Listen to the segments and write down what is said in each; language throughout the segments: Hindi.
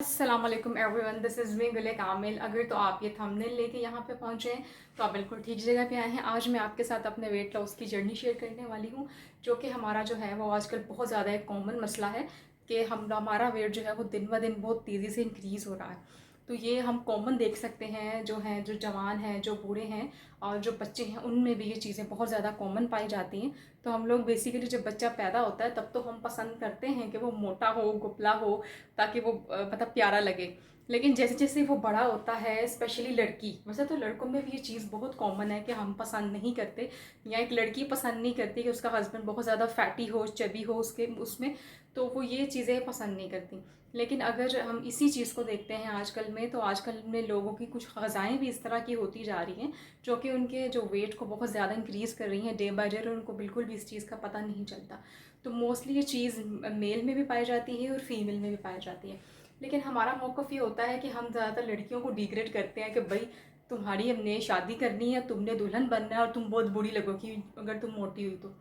अस्सलाम वालेकुम एवरीवन, दिस इज़ मी गुल कामिल। अगर तो आप ये थंबनेल लेके यहाँ पे पहुँचे हैं तो आप बिल्कुल ठीक जगह पे आए हैं। आज मैं आपके साथ अपने वेट लॉस की जर्नी शेयर करने वाली हूँ, जो कि हमारा जो है वो आजकल बहुत ज़्यादा एक कॉमन मसला है कि हमारा वेट जो है वो दिन ब दिन बहुत तेज़ी से इंक्रीज़ हो रहा है। तो ये हम कॉमन देख सकते हैं, जो जवान हैं, जो बूढ़े हैं और जो बच्चे हैं, उनमें भी ये चीज़ें बहुत ज़्यादा कॉमन पाई जाती हैं। तो हम लोग बेसिकली जब बच्चा पैदा होता है तब तो हम पसंद करते हैं कि वो मोटा हो, गुपला हो, ताकि वो मतलब प्यारा लगे। लेकिन जैसे जैसे वो बड़ा होता है, स्पेशली लड़की, वैसे तो लड़कों में भी ये चीज़ बहुत कॉमन है कि हम पसंद नहीं करते, या एक लड़की पसंद नहीं करती कि उसका हस्बैंड बहुत ज़्यादा फैटी हो, चबी हो उसके उसमें, तो वो ये चीज़ें पसंद नहीं करती। लेकिन अगर हम इसी चीज़ को देखते हैं आजकल में, तो आजकल में लोगों की कुछ ग़िज़ाएँ भी इस तरह की होती जा रही हैं जो कि उनके जो वेट को बहुत ज़्यादा इंक्रीज़ कर रही हैं डे बाय डे, और उनको बिल्कुल भी इस चीज़ का पता नहीं चलता। तो मोस्टली ये चीज़ मेल में भी पाई जाती है और फीमेल में भी पाई जाती है। लेकिन हमारा मौक़िफ़ ये होता है कि हम ज़्यादातर लड़कियों को डिग्रेड करते हैं कि भाई तुम्हारी हमने शादी करनी है, तुमने दुल्हन बनना है और तुम बहुत बुरी लगोगी अगर तुम मोटी हुई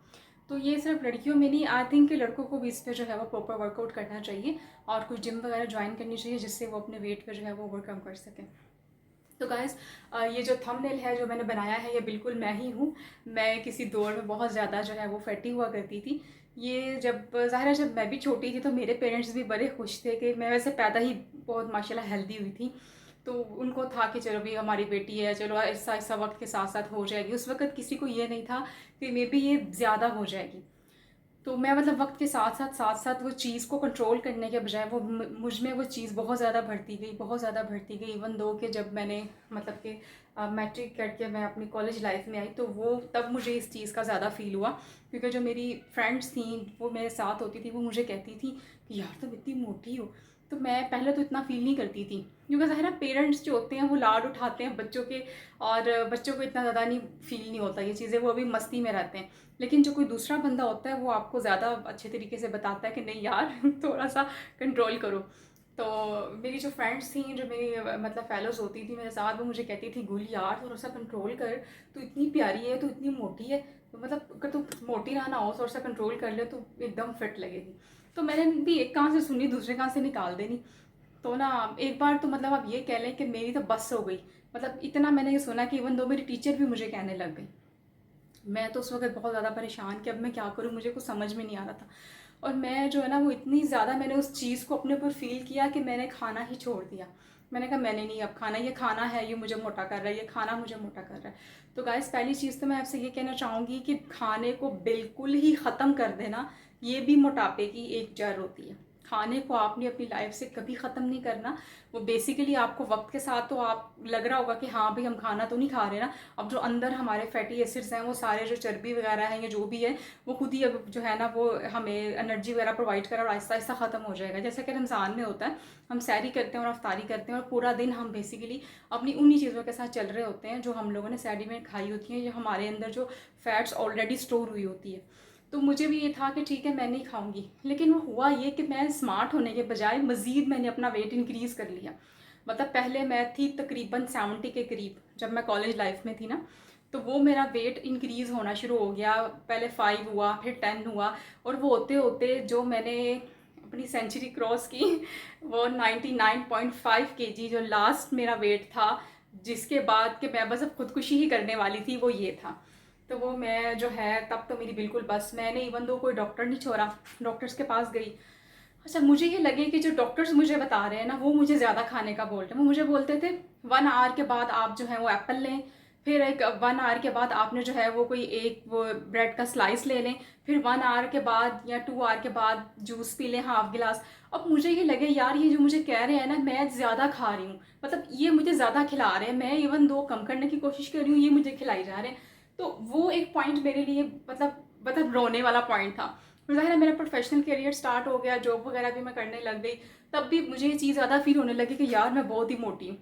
तो ये सिर्फ लड़कियों में नहीं, आई थिंक कि लड़कों को भी इस पे जो है वो प्रॉपर वर्कआउट करना चाहिए और कुछ जिम वगैरह ज्वाइन करनी चाहिए, जिससे वो अपने वेट पे जो है वो ओवरकम कर सकें। तो गाइस, ये जो थंबनेल है जो मैंने बनाया है, ये बिल्कुल मैं ही हूँ। मैं किसी दौर में बहुत ज़्यादा जो है वो फैटी हुआ करती थी। ये जब ज़ाहिर है जब मैं भी छोटी थी तो मेरे पेरेंट्स भी बड़े खुश थे कि मैं वैसे पैदा ही बहुत माशाल्लाह हेल्दी हुई थी। तो उनको था कि चलो भी हमारी बेटी है, चलो ऐसा ऐसा वक्त के साथ साथ हो जाएगी। उस वक्त किसी को ये नहीं था कि मे बी ये ज़्यादा हो जाएगी। तो मैं मतलब वक्त के साथ साथ वो चीज़ को कंट्रोल करने के बजाय वो मुझ में वो चीज़ बहुत ज़्यादा बढ़ती गई, बहुत ज़्यादा बढ़ती गई। इवन दो कि जब मैंने मतलब कि मैट्रिक करके मैं अपनी कॉलेज लाइफ में आई, तो वो तब मुझे इस चीज़ का ज़्यादा फ़ील हुआ, क्योंकि जो मेरी फ्रेंड्स थी वो मेरे साथ होती थी, वो मुझे कहती थी कि यार तुम इतनी मोटी हो। तो मैं पहले तो इतना फ़ील नहीं करती थी, क्योंकि ज़ाहिर है पेरेंट्स जो होते हैं वो लाड उठाते हैं बच्चों के, और बच्चों को इतना ज़्यादा नहीं फ़ील नहीं होता ये चीज़ें, वो अभी मस्ती में रहते हैं। लेकिन जो कोई दूसरा बंदा होता है वो आपको ज़्यादा अच्छे तरीके से बताता है कि नहीं यार थोड़ा सा कंट्रोल करो। तो मेरी जो फ्रेंड्स थी, जो मेरी मतलब फेलोज़ होती थी मेरे साथ, वो मुझे कहती थी गुल यार थोड़ा सा कंट्रोल कर, तू इतनी प्यारी है, तू इतनी मोटी है, तो मतलब अगर तू मोटी ना हो, थोड़ा सा कंट्रोल कर ले तो एकदम फिट लगेगी। तो मैंने भी एक कान से सुनी दूसरे कान से निकाल देनी। तो ना एक बार तो मतलब आप ये कह लें कि मेरी तो बस हो गई। मतलब इतना मैंने ये सुना कि इवन दो मेरी टीचर भी मुझे कहने लग गई। मैं तो उस वक़्त बहुत ज़्यादा परेशान कि अब मैं क्या करूँ, मुझे कुछ समझ में नहीं आ रहा था। और मैं जो है ना वो इतनी ज़्यादा मैंने उस चीज़ को अपने ऊपर फ़ील किया कि मैंने खाना ही छोड़ दिया। मैंने कहा मैंने नहीं अब खाना, ये खाना है ये मुझे मोटा कर रहा है, ये खाना मुझे मोटा कर रहा है। तो गाइस, पहली चीज़ तो मैं आपसे ये कहना चाहूँगी कि खाने को बिल्कुल ही ख़त्म कर देना, ये भी मोटापे की एक जड़ होती है। खाने को आपने अपनी लाइफ से कभी ख़त्म नहीं करना। वो बेसिकली आपको वक्त के साथ तो आप लग रहा होगा कि हाँ भाई हम खाना तो नहीं खा रहे ना, अब जो अंदर हमारे फैटी एसिड्स हैं, वो सारे जो चर्बी वगैरह हैं या जो भी है, वो खुद ही अब जो है ना वो हमें एनर्जी वगैरह प्रोवाइड कर, और आहिस्ता आहिस्ता ख़त्म हो जाएगा। जैसे कि रमज़ान में होता है, हम सैरी करते हैं और अफ्तारी करते हैं और पूरा दिन हम बेसिकली अपनी उन्हीं चीज़ों के साथ चल रहे होते हैं जो हम लोगों ने सैरी में खाई होती हैं, जो हमारे अंदर जो फैट्स ऑलरेडी स्टोर हुई होती है। तो मुझे भी ये था कि ठीक है मैं नहीं खाऊंगी, लेकिन वो हुआ ये कि मैं स्मार्ट होने के बजाय मज़ीद मैंने अपना वेट इंक्रीज़ कर लिया। मतलब पहले मैं थी तकरीबन 70 के करीब जब मैं कॉलेज लाइफ में थी ना, तो वो मेरा वेट इंक्रीज़ होना शुरू हो गया। पहले 5 हुआ, फिर 10 हुआ, और वो होते होते जो मैंने अपनी सेंचुरी क्रॉस की वो 99.5 केजी जो लास्ट मेरा वेट था, जिसके बाद कि मैं बस अब खुदकुशी ही करने वाली थी, वो ये था। तो वो मैं जो है तब तो मेरी बिल्कुल बस, मैंने इवन दो कोई डॉक्टर नहीं छोड़ा, डॉक्टर्स के पास गई। अच्छा, मुझे ये लगे कि जो डॉक्टर्स मुझे बता रहे हैं ना वो मुझे ज़्यादा खाने का बोल रहे हैं। वो मुझे बोलते थे 1 आवर के बाद आप जो है वो एप्पल लें, फिर एक 1 आवर के बाद आपने जो है वो कोई एक वो ब्रेड का स्लाइस ले लें, फिर 1 आवर के बाद या 2 आवर के बाद जूस पी लें हाफ गिलास। अब मुझे ये लगे यार ये जो मुझे कह रहे हैं ना मैं ज़्यादा खा रही हूँ, मतलब ये मुझे ज़्यादा खिला रहे हैं, मैं इवन दो कम करने की कोशिश कर रही हूँ, ये मुझे खिलाई जा रहे हैं। तो वो एक पॉइंट मेरे लिए मतलब रोने वाला पॉइंट था। फिर ज़ाहिर है मेरा प्रोफेशनल करियर स्टार्ट हो गया, जॉब वगैरह भी मैं करने लग गई, तब भी मुझे ये चीज़ ज़्यादा फील होने लगी कि यार मैं बहुत ही मोटी हूँ।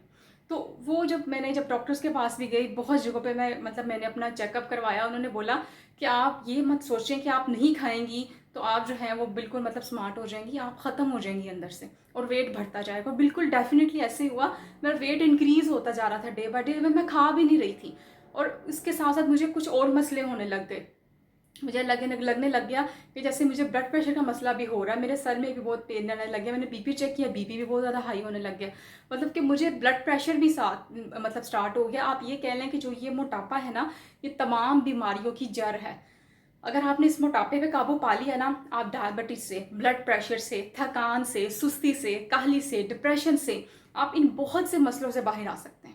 तो वो जब डॉक्टर्स के पास भी गई, बहुत जगहों पे मैं मतलब मैंने अपना चेकअप करवाया, उन्होंने बोला कि आप ये मत सोचें कि आप नहीं खाएंगी तो आप जो है वो बिल्कुल मतलब स्मार्ट हो जाएंगी, आप ख़त्म हो जाएंगी अंदर से और वेट बढ़ता जाएगा। बिल्कुल डेफिनेटली ऐसे ही हुआ, मेरा वेट इंक्रीज़ होता जा रहा था डे बाय डे, मैं खा भी नहीं रही थी और इसके साथ साथ मुझे कुछ और मसले होने लग गए। मुझे लगने लग गया कि जैसे मुझे ब्लड प्रेशर का मसला भी हो रहा है, मेरे सर में भी बहुत पेन रहने लग गया। मैंने बीपी चेक किया, बीपी भी बहुत ज़्यादा हाई होने लग गया। मतलब कि मुझे ब्लड प्रेशर भी साथ मतलब स्टार्ट हो गया। आप ये कह लें कि जो ये मोटापा है ना, ये तमाम बीमारियों की जड़ है। अगर आपने इस मोटापे पे काबू पा लिया ना, आप डायबिटीज से, ब्लड प्रेशर से, थकान से, सुस्ती से, काहली से, डिप्रेशन से, आप इन बहुत से मसलों से बाहर आ सकते हैं।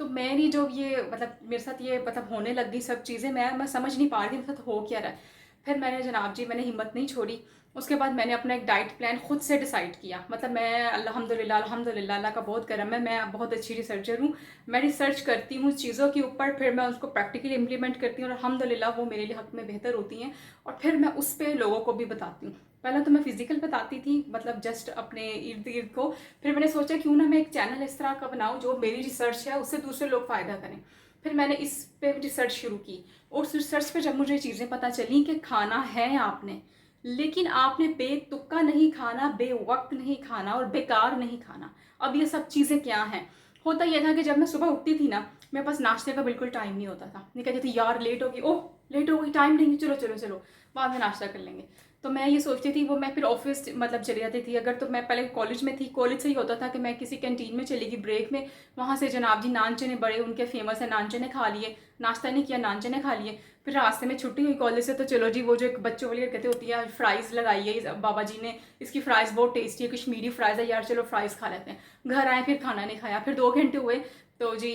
तो मेरी जो ये मतलब मेरे साथ ये मतलब होने लग गई सब चीज़ें, मैं समझ नहीं पा रही थी मेरे साथ हो क्या रहा है। फिर मैंने जनाब जी मैंने हिम्मत नहीं छोड़ी। उसके बाद मैंने अपना एक डाइट प्लान खुद से डिसाइड किया। मतलब मैं अल्हम्दुलिल्लाह अल्हम्दुलिल्लाह अल्लाह का बहुत करम है, मैं बहुत अच्छी रिसर्चर हूँ। मैं रिसर्च करती हूँ चीज़ों के ऊपर, फिर मैं उसको प्रैक्टिकली इम्प्लीमेंट करती हूँ और अल्हम्दुलिल्लाह वो मेरे लिए हक में बेहतर होती हैं। और फिर मैं उस पर लोगों को भी बताती हूँ। पहले तो मैं फिजिकल बताती थी, मतलब जस्ट अपने इर्द गिर्द को। फिर मैंने सोचा क्यों ना मैं एक चैनल इस तरह का बनाऊँ जो मेरी रिसर्च है उससे दूसरे लोग फ़ायदा करें। फिर मैंने इस पे रिसर्च शुरू की। और उस रिसर्च पे जब मुझे चीज़ें पता चली कि खाना है आपने, लेकिन आपने बेतुका नहीं खाना, बेवक्त नहीं खाना और बेकार नहीं खाना। अब ये सब चीज़ें क्या हैं? होता यह था कि जब मैं सुबह उठती थी ना, मेरे पास नाश्ते का बिल्कुल टाइम नहीं होता था। मैं कहती थी यार लेट होगी, ओह लेट हो गई, टाइम नहीं, चलो चलो चलो बाद में नाश्ता कर लेंगे। तो मैं ये सोचती थी, वो मैं फिर ऑफिस मतलब चली जाती थी। अगर तो मैं पहले कॉलेज में थी, कॉलेज से ही होता था कि मैं किसी कैंटीन में चली गई ब्रेक में, वहाँ से जनाब जी नान चने बड़े उनके फेमस है, नान चने खा लिए, नाश्ता नहीं किया, नान चने खा लिए। फिर रास्ते में छुट्टी हुई कॉलेज से, तो चलो जी वो जो एक बच्चों वाली कहते होती है फ्राइज़ लगाई है बाबा जी ने, इसकी फ्राइज़ बहुत टेस्टी है, कश्मीरी फ्राइज़ है यार, चलो फ्राइज़ खा लेते हैं। घर आए, फिर खाना नहीं खाया, फिर 2 घंटे हुए तो जी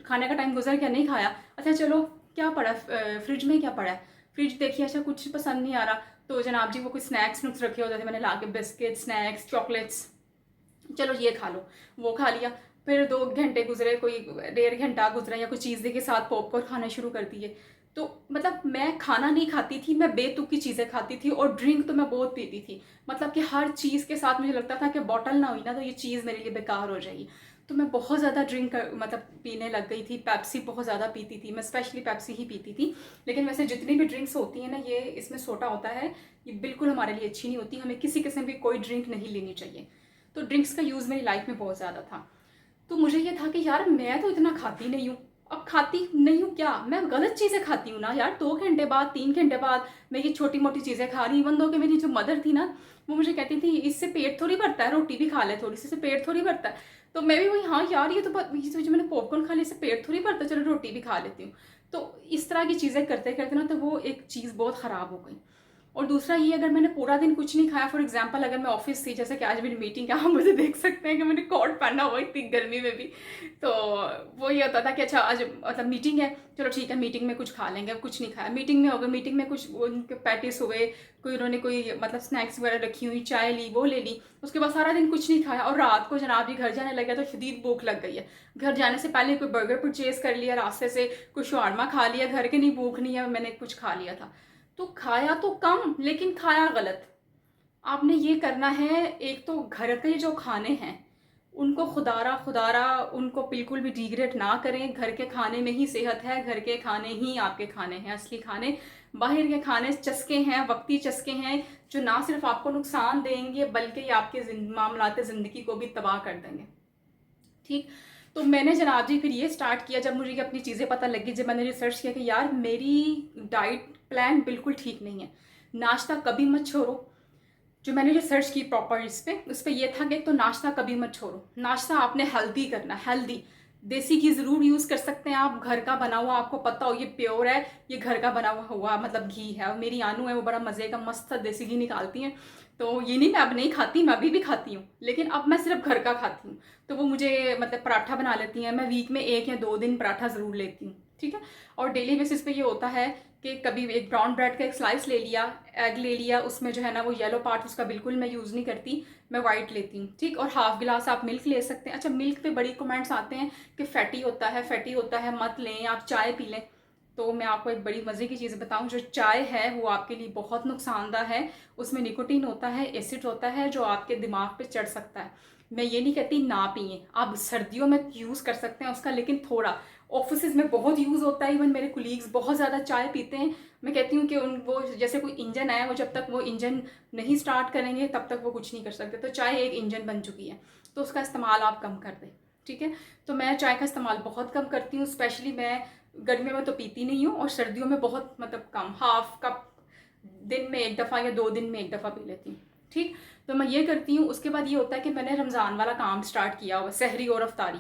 खाने का टाइम गुजर गया, नहीं खाया। अच्छा चलो क्या पड़ा फ्रिज में, क्या पड़ा है, फ्रिज देखिए, अच्छा कुछ पसंद नहीं आ रहा, तो जनाब जी वो कुछ स्नैक्स नुक्स रखे होते थे, मैंने ला के बिस्किट, स्नैक्स, चॉकलेट्स, चलो ये खा लो, वो खा लिया। फिर 2 घंटे गुजरे, कोई 1.5 घंटा गुजरा या कोई चीज़ के साथ पॉपकॉर्न खाना शुरू कर दिए। तो मतलब मैं खाना नहीं खाती थी, मैं बेतुकी चीज़ें खाती थी और ड्रिंक तो मैं बहुत पीती थी। मतलब कि हर चीज़ के साथ मुझे लगता था कि बॉटल ना हुई ना तो ये चीज़ मेरे लिए बेकार हो जाएगी। तो मैं बहुत ज़्यादा ड्रिंक मतलब पीने लग गई थी। पेप्सी बहुत ज़्यादा पीती थी मैं, स्पेशली पेप्सी ही पीती थी। लेकिन वैसे जितनी भी ड्रिंक्स होती हैं ना, ये इसमें सोडा होता है, ये बिल्कुल हमारे लिए अच्छी नहीं होती। हमें किसी किस्म की कोई ड्रिंक नहीं लेनी चाहिए। तो ड्रिंक्स का यूज़ मेरी लाइफ में बहुत ज़्यादा था। तो मुझे ये था कि यार मैं तो इतना खाती नहीं हूँ, अब खाती नहीं हूँ क्या, मैं गलत चीज़ें खाती हूँ ना यार। 2 घंटे बाद, 3 घंटे बाद मैं ये छोटी मोटी चीज़ें खा रही। इवन दो कि मेरी जो मदर थी ना, वो मुझे कहती थी इससे पेट थोड़ी भरता है, रोटी भी खा ले थोड़ी सी, इससे पेट थोड़ी भरता है। तो मैं भी वही, हाँ यार ये तो जो मैंने पॉपकॉर्न खा लिया, इससे पेट थोड़ी भरता, चलो रोटी भी खा लेती हूँ। तो इस तरह की चीज़ें करते करते ना, तो वो एक चीज़ बहुत ख़राब हो गई। और दूसरा ये, अगर मैंने पूरा दिन कुछ नहीं खाया, फॉर एग्जांपल अगर मैं ऑफिस थी, जैसे कि आज मेरी मीटिंग है, आप मुझे देख सकते हैं कि मैंने कोट पहना हुआ इतनी गर्मी में भी। तो वो ये होता था कि अच्छा आज मतलब मीटिंग है, चलो ठीक है मीटिंग में कुछ खा लेंगे। अब कुछ नहीं खाया, मीटिंग में हो गया, मीटिंग में कुछ उनके पैटिस हुए, कोई उन्होंने कोई मतलब स्नैक्स वगैरह रखी हुई, चाय ली, वो ले ली। उसके बाद सारा दिन कुछ नहीं खाया और रात को जनाब जी घर जाने लगे तो शदीद भूख लग गई है। घर जाने से पहले कोई बर्गर परचेज कर लिया रास्ते से, कोई शवारमा खा लिया, घर के नहीं भूख नहीं है, मैंने कुछ खा लिया था। तो खाया तो कम लेकिन खाया गलत। आपने ये करना है, एक तो घर के जो खाने हैं उनको खुदारा खुदारा उनको बिल्कुल भी डिग्रेड ना करें। घर के खाने में ही सेहत है, घर के खाने ही आपके खाने हैं असली खाने। बाहर के खाने चस्के हैं, वक्ती चस्के हैं, जो ना सिर्फ आपको नुकसान देंगे बल्कि ये आपके मामलाते ज़िंदगी को भी तबाह कर देंगे। ठीक। तो मैंने जनाब जी फिर ये स्टार्ट किया, जब मुझे ये अपनी चीज़ें पता लगी, जब मैंने रिसर्च किया कि यार मेरी डाइट प्लान बिल्कुल ठीक नहीं है। नाश्ता कभी मत छोड़ो। जो मैंने रिसर्च की प्रॉपर उस पर यह था कि तो नाश्ता कभी मत छोड़ो। नाश्ता आपने हेल्दी करना, हेल्दी। देसी घी ज़रूर यूज़ कर सकते हैं आप, घर का बना हुआ, आपको पता हो ये प्योर है, ये घर का बना हुआ मतलब घी है। और मेरी आनू है, वो बड़ा मज़े का मस्त देसी घी निकालती हैं। तो ये नहीं मैं अब नहीं खाती, मैं अभी भी खाती हूँ, लेकिन अब मैं सिर्फ घर का खाती हूँ। तो वो मुझे मतलब पराठा बना लेती हैं, मैं वीक में 1 या 2 दिन पराठा ज़रूर लेती हूँ। ठीक है। और डेली बेसिस पे ये होता है कि कभी एक ब्राउन ब्रेड का एक स्लाइस ले लिया, एग ले लिया, उसमें जो है ना वो येलो पार्ट उसका बिल्कुल मैं यूज़ नहीं करती, मैं वाइट लेती हूँ। ठीक। और हाफ गिलास आप मिल्क ले सकते हैं। अच्छा मिल्क पे बड़ी कमेंट्स आते हैं कि फैटी होता है, फैटी होता है, मत लें, आप चाय पी लें। तो मैं आपको एक बड़ी मज़े की चीज़ बताऊं, जो चाय है वो आपके लिए बहुत नुकसानदा है। उसमें निकोटीन होता है, एसिड होता है, जो आपके दिमाग पे चढ़ सकता है। मैं ये नहीं कहती ना पिए, आप सर्दियों में यूज़ कर सकते हैं उसका, लेकिन थोड़ा। ऑफिस में बहुत यूज़ होता है, इवन मेरे कुलीग्स बहुत ज़्यादा चाय पीते हैं। मैं कहती हूँ कि उन वो जैसे कोई इंजन है, वो जब तक वो इंजन नहीं स्टार्ट करेंगे तब तक वो कुछ नहीं कर सकते। तो चाय एक इंजन बन चुकी है, तो उसका इस्तेमाल आप कम कर दें। ठीक है। तो मैं चाय का इस्तेमाल बहुत कम करती हूँ। स्पेशली मैं गर्मियों में तो पीती नहीं हूँ और सर्दियों में बहुत मतलब कम, हाफ कप दिन में एक दफ़ा या 2 दिन में एक दफ़ा पी लेती हूँ। ठीक, तो मैं ये करती हूँ। उसके बाद ये होता है कि मैंने रमज़ान वाला काम स्टार्ट किया हुआ, सहरी और अफ्तारी।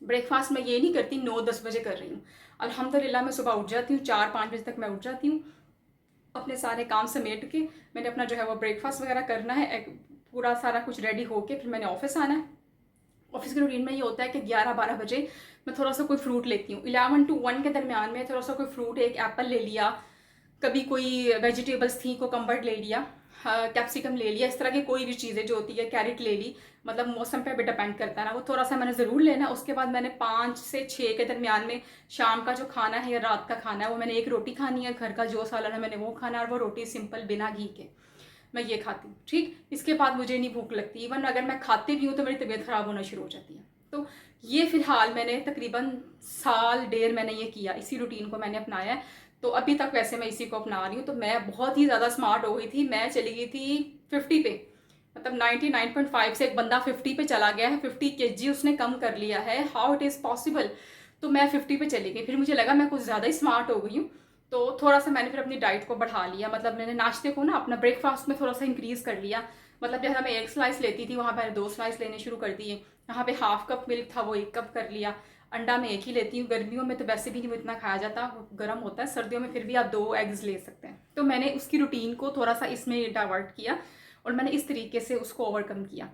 ब्रेकफास्ट मैं ये नहीं करती 9-10 बजे कर रही हूँ। अल्हम्दुलिल्लाह मैं सुबह उठ जाती हूँ, 4-5 बजे तक मैं उठ जाती हूँ। अपने सारे काम समेट के मैंने अपना जो है वो ब्रेकफास्ट वगैरह करना है, एक पूरा सारा कुछ रेडी होके फिर मैंने ऑफिस आना है। ऑफिस के रूटीन में ये होता है कि 11-12 बजे मैं थोड़ा सा कोई फ्रूट लेती हूँ। 11 to 1 के दरमियान में थोड़ा सा कोई फ्रूट, एक एप्पल ले लिया, कभी कोई वेजिटेबल्स थी, कोकम्बर ले लिया, कैप्सिकम ले लिया, इस तरह की कोई भी चीज़ें जो होती है, कैरेट ले ली, मतलब मौसम पे भी डिपेंड करता है ना, वो थोड़ा सा मैंने ज़रूर लेना है। उसके बाद मैंने 5 से 6 के दरमियान में शाम का जो खाना है या रात का खाना है, वो मैंने एक रोटी खानी है, घर का जो सालन है मैंने वो खाना है, और वो रोटी सिंपल बिना घी के मैं ये खाती हूँ। ठीक, इसके बाद मुझे नहीं भूख लगती। इवन अगर मैं खाती भी हूँ तो मेरी तबीयत ख़राब होना शुरू हो जाती है। तो ये फ़िलहाल मैंने तकरीबन साल डेढ़ मैंने ये किया, इसी रूटीन को मैंने अपनाया है। तो अभी तक वैसे मैं इसी को अपना रही हूँ। तो मैं बहुत ही ज़्यादा स्मार्ट हो गई थी, मैं चली गई थी 50 पे, मतलब 99.5 से एक बंदा 50 पे चला गया है, 50 केजी उसने कम कर लिया है। How it is possible? तो मैं 50 पे चली गई। फिर मुझे लगा मैं कुछ ज़्यादा ही स्मार्ट हो गई हूँ, तो थोड़ा सा मैंने फिर अपनी डाइट को बढ़ा लिया। मतलब मैंने नाश्ते को ना अपना ब्रेकफास्ट में थोड़ा सा इंक्रीज़ कर लिया। मतलब जैसा मैं 1 स्लाइस लेती थी वहाँ मैंने 2 स्लाइस लेने शुरू कर दिए। यहाँ पे हाफ कप मिल्क था वो 1 कप कर लिया। अंडा मैं 1 ही लेती हूँ, गर्मियों में तो वैसे भी नहीं वो इतना खाया जाता, वो गर्म होता है। सर्दियों में फिर भी आप 2 एग्स ले सकते हैं। तो मैंने उसकी रूटीन को थोड़ा सा इसमें डाइवर्ट किया और मैंने इस तरीके से उसको ओवरकम किया।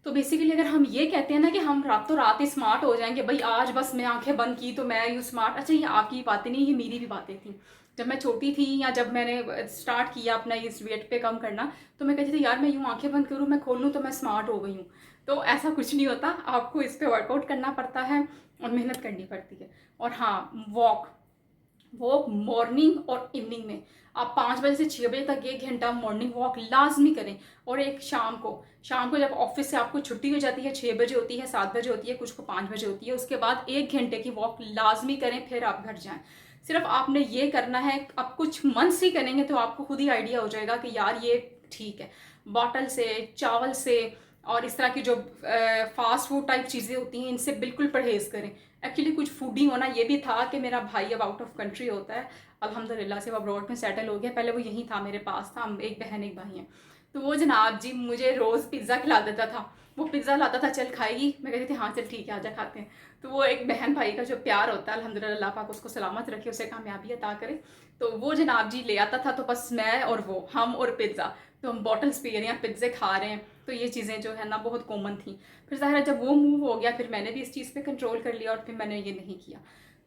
तो बेसिकली अगर हम ये कहते हैं ना कि हम रातों रात ही स्मार्ट हो जाएंगे, भाई आज बस मैं आंखें बंद की तो मैं यूँ स्मार्ट, अच्छा ये आपकी बातें नहीं, ये मेरी भी बातें थी। जब मैं छोटी थी या जब मैंने स्टार्ट किया अपना इस वेट पे कम करना, तो मैं कहती थी यार मैं यूँ आंखें बंद करूँ, मैं खोल लूँ तो मैं स्मार्ट हो गई हूँ। तो ऐसा कुछ नहीं होता, आपको इस पर वर्कआउट करना पड़ता है और मेहनत करनी पड़ती है। और हाँ, वॉक मॉर्निंग और इवनिंग में आप 5 बजे से 6 बजे तक 1 घंटा मॉर्निंग वॉक लाजमी करें। और एक शाम को जब ऑफिस से आपको छुट्टी हो जाती है, 6 बजे होती है, 7 बजे होती है, कुछ को 5 बजे होती है, उसके बाद 1 घंटे की वॉक लाजमी करें, फिर आप घर जाएं। सिर्फ आपने ये करना है, आप कुछ मंथ्स ही करेंगे तो आपको खुद ही आइडिया हो जाएगा कि यार ये ठीक है। बॉटल से, चावल से और इस तरह की जो फास्ट फूड टाइप चीज़ें होती हैं, इनसे बिल्कुल परहेज़ करें। एक्चुअली कुछ फूडी होना ये भी था कि मेरा भाई अब आउट ऑफ कंट्री होता है, अल्हम्दुलिल्लाह से वो अब्रॉड में सेटल हो गया। पहले वो यहीं था, मेरे पास था, हम एक बहन एक भाई हैं। तो वो जनाब जी मुझे रोज़ पिज़्ज़ा खिला देता था। वो पिज़्ज़ा लाता था, चल खाएगी, मैं कहती थी हाँ चल ठीक है आजा खाते हैं। तो वो एक बहन भाई का जो प्यार होता है, अल्हम्दुलिल्लाह अल्लाह पाक उसको सलामत रखे, उसे कामयाबी अता करे। तो वो जनाब जी ले आता था, तो बस मैं और वो, हम और पिज़्ज़ा, तो हम बॉटल्स पी रहे हैं, पिज़्ज़े खा रहे हैं। तो ये चीज़ें जो है ना बहुत कॉमन थी। फिर ज़ाहिर है जब वो मूव हो गया, फिर मैंने भी इस चीज़ पे कंट्रोल कर लिया और फिर मैंने ये नहीं किया।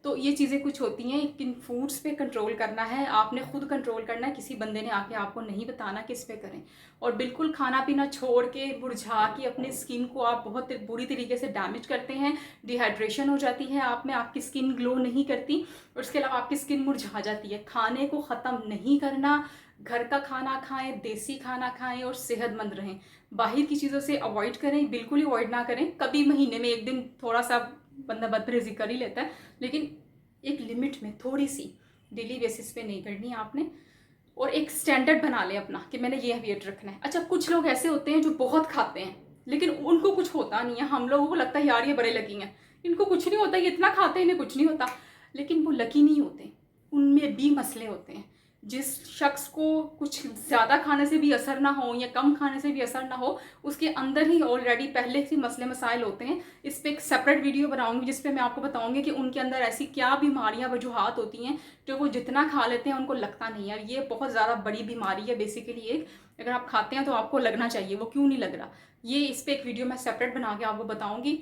तो ये चीज़ें कुछ होती हैं, किन फूड्स पे कंट्रोल करना है, आपने खुद कंट्रोल करना है, किसी बंदे ने आके आपको नहीं बताना किस पे करें। और बिल्कुल खाना पीना छोड़ के, मुरझा के अपनी स्किन को आप बहुत बुरी तरीके से डैमेज करते हैं। डिहाइड्रेशन हो जाती है आप में, आपकी स्किन ग्लो नहीं करती और उसके अलावा आपकी स्किन मुरझा जाती है। खाने को ख़त्म नहीं करना, घर का खाना खाएं, देसी खाना खाएं और सेहतमंद रहें। बाहर की चीज़ों से अवॉइड करें, बिल्कुल ही अवॉइड ना करें। कभी महीने में 1 दिन थोड़ा सा बंदा बदपरहेज़ी कर ही लेता है, लेकिन एक लिमिट में, थोड़ी सी, डेली बेसिस पे नहीं करनी आपने। और एक स्टैंडर्ड बना ले अपना कि मैंने ये वेट रखना है। अच्छा, कुछ लोग ऐसे होते हैं जो बहुत खाते हैं लेकिन उनको कुछ होता नहीं है। हम लोगों को लगता है यार ये बड़े लकी हैं, इनको कुछ नहीं होता, ये इतना खाते हैं इन्हें कुछ नहीं होता, लेकिन वो लकी नहीं होते, उनमें भी मसले होते हैं। जिस शख्स को कुछ ज़्यादा खाने से भी असर ना हो या कम खाने से भी असर ना हो, उसके अंदर ही ऑलरेडी पहले से मसले मसाइल होते हैं। इस पर एक सेपरेट वीडियो बनाऊंगी जिस पे मैं आपको बताऊंगी कि उनके अंदर ऐसी क्या बीमारियां, वजूहात होती हैं जो वो जितना खा लेते हैं उनको लगता नहीं है। ये बहुत ज़्यादा बड़ी बीमारी है बेसिकली एक, अगर आप खाते हैं तो आपको लगना चाहिए, वो क्यों नहीं लग रहा, ये इस पर एक वीडियो मैं सेपरेट बना के आपको बताऊँगी।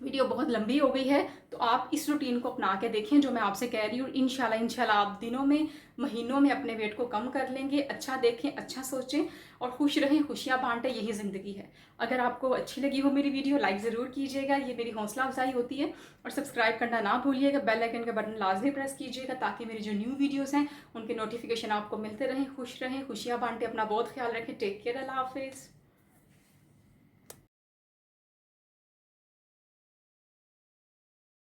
वीडियो बहुत लंबी हो गई है, तो आप इस रूटीन को अपना के देखें जो मैं आपसे कह रही हूँ। इंशाल्लाह आप दिनों में, महीनों में अपने वेट को कम कर लेंगे। अच्छा देखें, अच्छा सोचें और खुश रहें, खुशियाँ बांटें, यही ज़िंदगी है। अगर आपको अच्छी लगी हो मेरी वीडियो, लाइक ज़रूर कीजिएगा, ये मेरी हौसला अफजाई होती है। और सब्सक्राइब करना ना भूलिएगा, बेल आइकन का बटन लाजमी प्रेस कीजिएगा ताकि मेरी जो न्यू वीडियोज़ हैं उनके नोटिफिकेशन आपको मिलते रहें। खुश रहें, खुशियाँ बांटें, अपना बहुत ख्याल रखें। टेक केयर, अल्लाह हाफिज़।